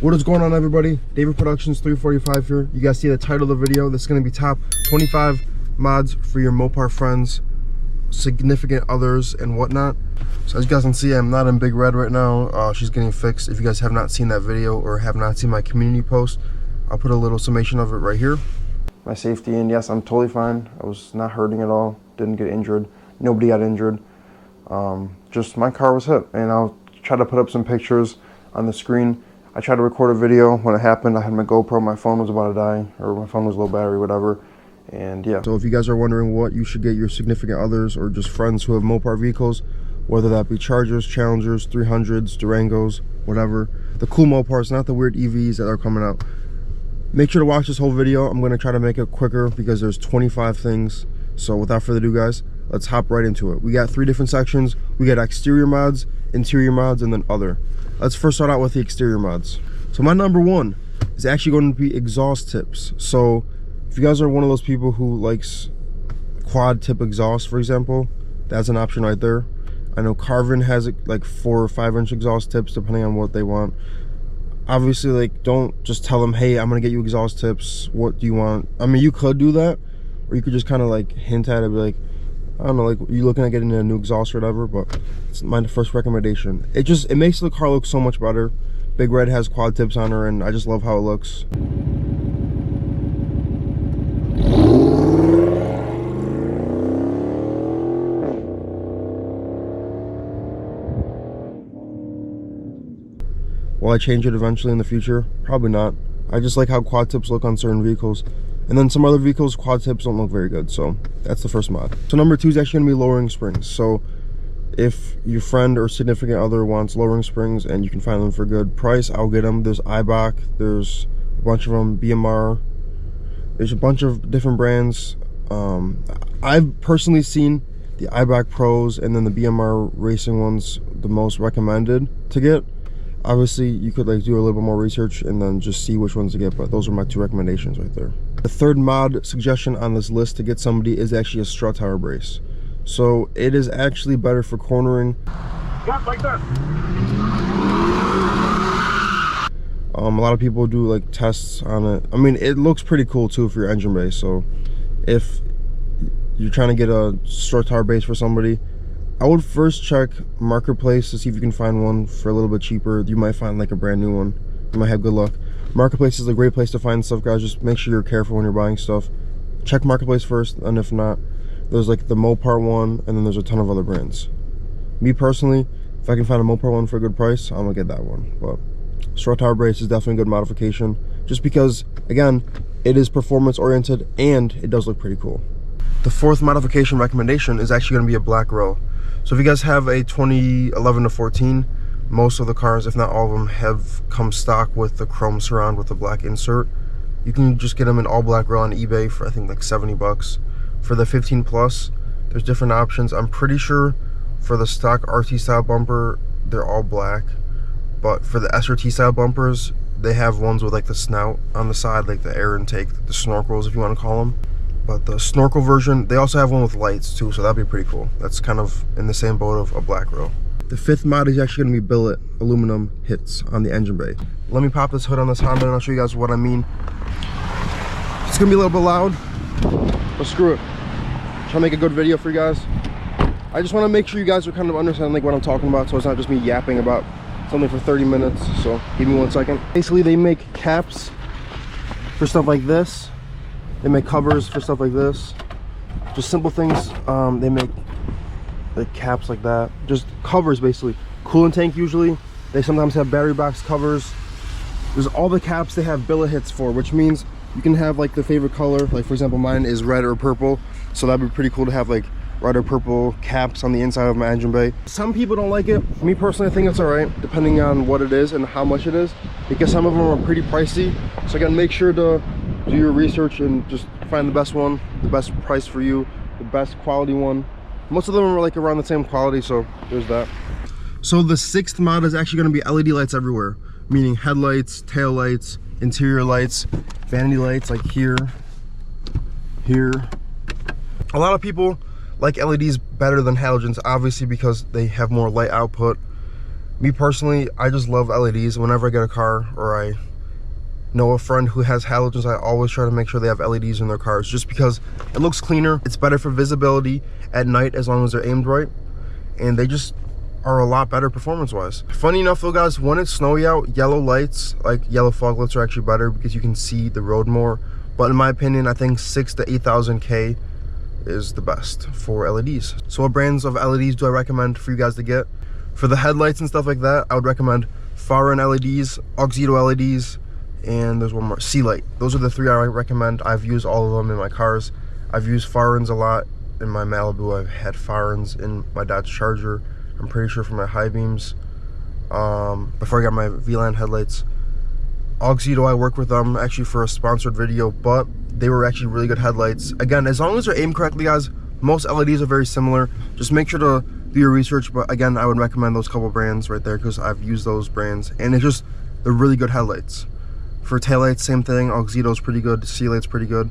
What is going on, everybody? David Productions 345 here. You guys see the title of the video. This is going to be top 25 mods for your Mopar friends, significant others, and whatnot. So as you guys can see, I'm not in Big Red right now. She's getting fixed. If you guys have not seen that video or have not seen my community post, I'll put a little summation of it right here. My safety, and yes, I'm totally fine. I was not hurting at all. Didn't get injured. Nobody got injured. Just my car was hit, and I'll try to put up some pictures on the screen. I tried to record a video when it happened. I had my GoPro, my phone was about to die, or my phone was low battery, whatever. And yeah. So if you guys are wondering what you should get your significant others or just friends who have Mopar vehicles, whether that be Chargers, Challengers, 300s, Durangos, whatever, the cool Mopars, not the weird EVs that are coming out, make sure to watch this whole video. I'm going to try to make it quicker because there's 25 things. So without further ado, guys, let's hop right into it. We got 3 different sections. We got exterior mods, interior mods, and then other. Let's first start out with the exterior mods. So my number 1 is actually going to be exhaust tips. So if you guys are one of those people who likes quad tip exhaust, for example, that's an option right there. I know Carvin has like 4 or 5 inch exhaust tips depending on what they want. Obviously, like, don't just tell them, hey, I'm gonna get you exhaust tips, what do you want? I mean, you could do that, or you could just kind of like hint at it, be like, I don't know, like, you looking at getting a new exhaust or whatever, but it's my first recommendation. It makes the car look so much better. Big Red has quad tips on her, and I just love how it looks. Will I change it eventually in the future? Probably not. I just like how quad tips look on certain vehicles. And then some other vehicles, quad tips don't look very good. So that's the first mod. So number 2 is actually gonna be lowering springs. So if your friend or significant other wants lowering springs and you can find them for a good price, I'll get them. There's Eibach, there's a bunch of them, BMR. There's a bunch of different brands. I've personally seen the Eibach Pros and then the BMR racing ones the most recommended to get. Obviously, you could like do a little bit more research and then just see which ones to get, but those are my 2 recommendations right there. The third mod suggestion on this list to get somebody is actually a strut tower brace. So it is actually better for cornering. Yeah, like that. A lot of people do like tests on it. I mean, it looks pretty cool too for your engine bay. So if you're trying to get a strut tower base for somebody, I would first check Marketplace to see if you can find one for a little bit cheaper. You might find like a brand new one. You might have good luck. Marketplace is a great place to find stuff, guys. Just make sure you're careful when you're buying stuff. Check Marketplace first, and if not, there's like the Mopar one, and then there's a ton of other brands. Me personally, if I can find a Mopar one for a good price, I'm gonna get that one. But strut tower brace is definitely a good modification, just because, again, it is performance oriented and it does look pretty cool. The 4th modification recommendation is actually gonna be a black grille. So if you guys have a 2011 to 14, most of the cars, if not all of them, have come stock with the chrome surround with the black insert. You can just get them in all black grille on eBay for I think like 70 bucks. For the 15 plus, there's different options. I'm pretty sure for the stock RT style bumper, they're all black. But for the SRT style bumpers, they have ones with like the snout on the side, like the air intake, the snorkels if you want to call them. But the snorkel version, they also have one with lights too, so that'd be pretty cool. That's kind of in the same boat of a black grille. The 5th mod is actually gonna be billet aluminum hits on the engine bay. Let me pop this hood on this Honda and I'll show you guys what I mean. It's gonna be a little bit loud, but screw it. Try to make a good video for you guys. I just wanna make sure you guys are kind of understanding like what I'm talking about, so it's not just me yapping about something for 30 minutes, so give me 1 second. Basically, they make caps for stuff like this. They make covers for stuff like this. Just simple things. They make like caps like that. Just covers basically. Coolant tank usually. They sometimes have battery box covers. There's all the caps they have billet hits for, which means you can have like the favorite color. Like for example, mine is red or purple. So that'd be pretty cool to have like red or purple caps on the inside of my engine bay. Some people don't like it. Me personally, I think it's alright, depending on what it is and how much it is. Because some of them are pretty pricey. So again, make sure to do your research and just find the best one, the best price for you, the best quality one. Most of them are like around the same quality, so there's that. So the 6th mod is actually going to be LED lights everywhere, meaning headlights, tail lights, interior lights, vanity lights like here. A lot of people like LEDs better than halogens, obviously because they have more light output. Me personally, I just love LEDs. Whenever I get a car or I know a friend who has halogens, I always try to make sure they have LEDs in their cars, just because it looks cleaner. It's better for visibility at night as long as they're aimed right, and they just are a lot better performance-wise. Funny enough though, guys, when it's snowy out, yellow lights, like yellow fog lights, are actually better because you can see the road more. But in my opinion, I think 6,000 to 8,000 K is the best for LEDs. So what brands of LEDs do I recommend for you guys to get? For the headlights and stuff like that, I would recommend Farron LEDs, Auxito LEDs, and there's one more, C-Light. Those are the three I recommend. I've used all of them in my cars. I've used Farrons a lot in my Malibu. I've had Farrons in my Dodge Charger. I'm pretty sure for my high beams. Before I got my VLAN headlights. Auxito, I work with them actually for a sponsored video, but they were actually really good headlights. Again, as long as they're aimed correctly, guys, most LEDs are very similar. Just make sure to do your research, but again, I would recommend those couple brands right there because I've used those brands, and it's just, they're really good headlights. For taillights, same thing. Auxito's pretty good, C-Light's pretty good.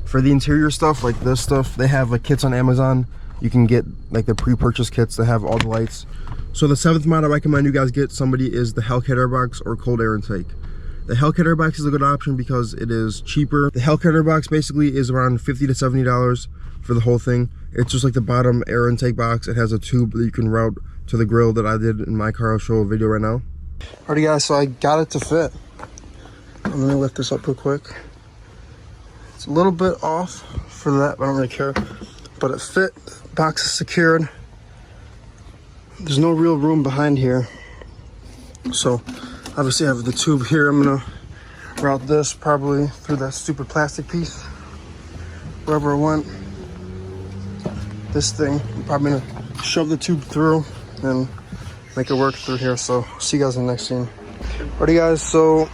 For the interior stuff, like this stuff, they have like kits on Amazon. You can get like the pre-purchase kits that have all the lights. So the 7th mod I recommend you guys get somebody is the Hellcat Airbox or cold air intake. The Hellcat Airbox is a good option because it is cheaper. The Hellcat Airbox basically is around $50 to $70 for the whole thing. It's just like the bottom air intake box. It has a tube that you can route to the grill that I did in my car. I'll show a video right now. Alrighty guys, so I got it to fit. I'm gonna lift this up real quick. It's a little bit off for that, but I don't really care. But it fit, box is secured. There's no real room behind here. So obviously I have the tube here. I'm gonna route this probably through that stupid plastic piece. Wherever it went. This thing, I'm probably gonna shove the tube through and make it work through here. So see you guys in the next scene. Alrighty guys, so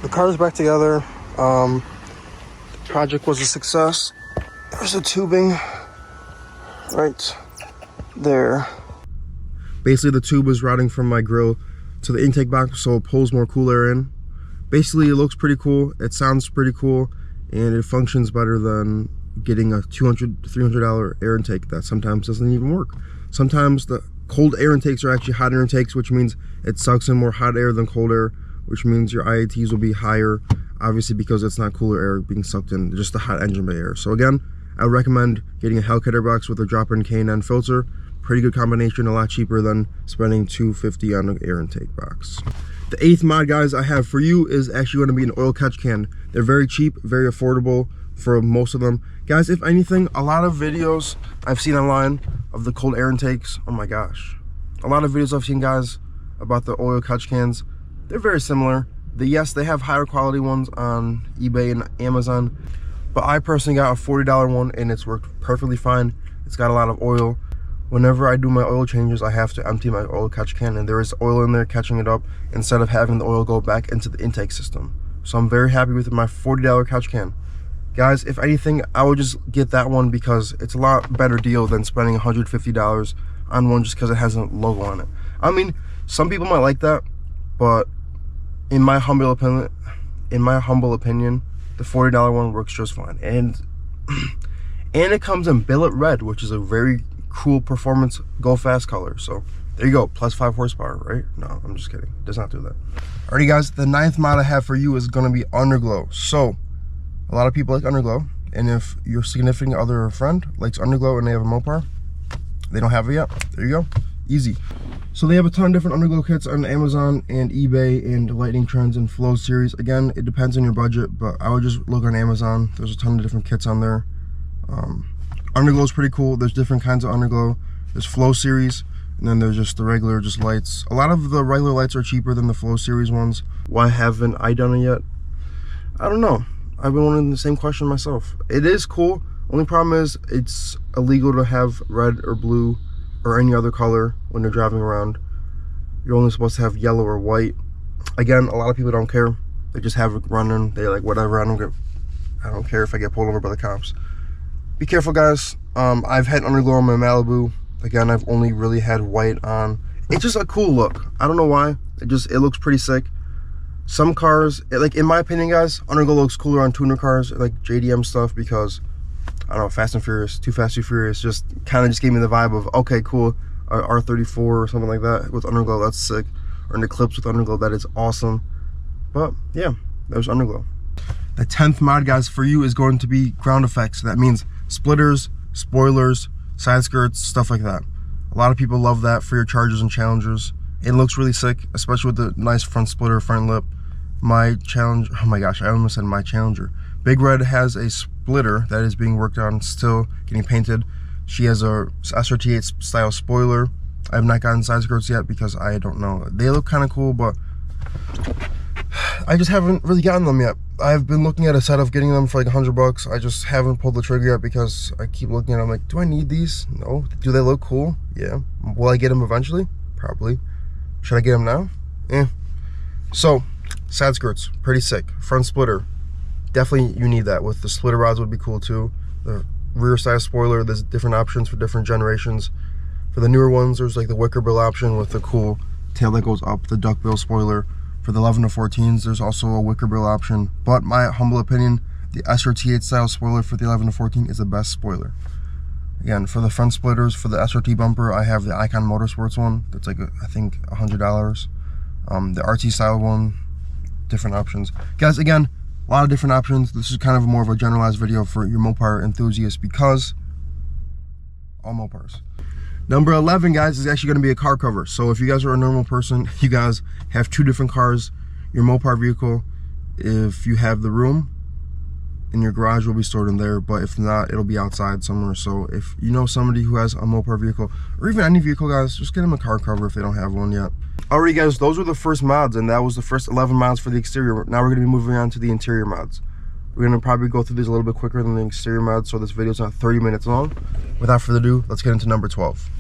the car's back together. The project was a success. There's the tubing right there. Basically the tube is routing from my grill to the intake box so it pulls more cool air in. Basically it looks pretty cool, it sounds pretty cool, and it functions better than getting a $200 to $300 air intake that sometimes doesn't even work. Sometimes the cold air intakes are actually hot air intakes, which means it sucks in more hot air than cold air, which means your IATs will be higher, obviously because it's not cooler air being sucked in, just the hot engine bay air. So again, I would recommend getting a Hellcat Airbox with a drop-in K&N filter. Pretty good combination, a lot cheaper than spending $250 on an air intake box. The 8th mod, guys, I have for you is actually going to be an oil catch can. They're very cheap, very affordable for most of them. Guys, if anything, a lot of videos I've seen online of the cold air intakes, oh my gosh. A lot of videos I've seen, guys, about the oil catch cans, they're very similar. Yes, they have higher quality ones on eBay and Amazon, but I personally got a $40 one and it's worked perfectly fine. It's got a lot of oil. Whenever I do my oil changes, I have to empty my oil catch can, and there is oil in there catching it up instead of having the oil go back into the intake system. So I'm very happy with my $40 catch can. Guys, if anything, I would just get that one because it's a lot better deal than spending $150 on one just because it has a logo on it. I mean, some people might like that, but in my humble opinion, the $40 one works just fine. And it comes in billet red, which is a very cool performance go fast color. So there you go, plus 5 horsepower, right? No, I'm just kidding, it does not do that. Alrighty guys, the 9th mod I have for you is gonna be underglow. So a lot of people like underglow, and if your significant other or friend likes underglow and they have a Mopar, they don't have it yet, there you go, easy. So they have a ton of different underglow kits on Amazon and eBay and Lightning Trends and Flow series. Again, it depends on your budget, but I would just look on Amazon. There's a ton of different kits on there. Underglow is pretty cool. There's different kinds of underglow. There's Flow series, and then there's just the regular, just lights. A lot of the regular lights are cheaper than the Flow series ones. Why haven't I done it yet? I don't know. I've been wondering the same question myself. It is cool. Only problem is it's illegal to have red or blue or any other color when you're driving around. You're only supposed to have yellow or white. Again, a lot of people don't care. They just have it running. They like, whatever, I don't care if I get pulled over by the cops. Be careful, guys. I've had underglow on my Malibu. Again, I've only really had white on. It's just a cool look. I don't know why. It looks pretty sick. Some cars, like in my opinion, guys, underglow looks cooler on tuner cars, like JDM stuff, because I don't know, Fast and Furious, Too Fast, Too Furious, just kind of just gave me the vibe of, okay, cool, R34 or something like that with underglow. That's sick. Or an Eclipse with underglow. That is awesome. But yeah, there's underglow. The 10th mod, guys, for you is going to be ground effects. That means splitters, spoilers, side skirts, stuff like that. A lot of people love that for your Chargers and Challengers. It looks really sick, especially with the nice front splitter, front lip. My Challenger, oh my gosh, I almost said my Challenger. Big Red has a splitter that is being worked on, still getting painted. She has a SRT8 style spoiler. I have not gotten side skirts yet because I don't know. They look kind of cool, but I just haven't really gotten them yet. I've been looking at a set of getting them for like $100. I just haven't pulled the trigger yet because I keep looking at them like, do I need these? No. Do they look cool? Yeah. Will I get them eventually? Probably. Should I get them now? Eh. So, side skirts, pretty sick. Front splitter, definitely you need that. With the splitter rods would be cool too. The rear side spoiler, there's different options for different generations. For the newer ones, there's like the wicker bill option with the cool tail that goes up, the duck bill spoiler. For the 11 to 14s, there's also a wicker bill option. But my humble opinion, the SRT8 style spoiler for the 11 to 14 is the best spoiler. Again, for the front splitters, for the SRT bumper, I have the Icon Motorsports one. That's like, I think, $100. The RT style one, different options. Guys, again, a lot of different options. This is kind of more of a generalized video for your Mopar enthusiasts because all Mopars. Number 11, guys, is actually going to be a car cover. So if you guys are a normal person, you guys have two different cars, your Mopar vehicle, if you have the room, in your garage will be stored in there, but if not, it'll be outside somewhere. So if you know somebody who has a Mopar vehicle, or even any vehicle, guys, just get them a car cover if they don't have one yet. Alrighty, guys, those were the first mods, and that was the first 11 mods for the exterior. Now we're going to be moving on to the interior mods. We're going to probably go through these a little bit quicker than the exterior mods, so this video is not 30 minutes long. Without further ado, let's get into number 12.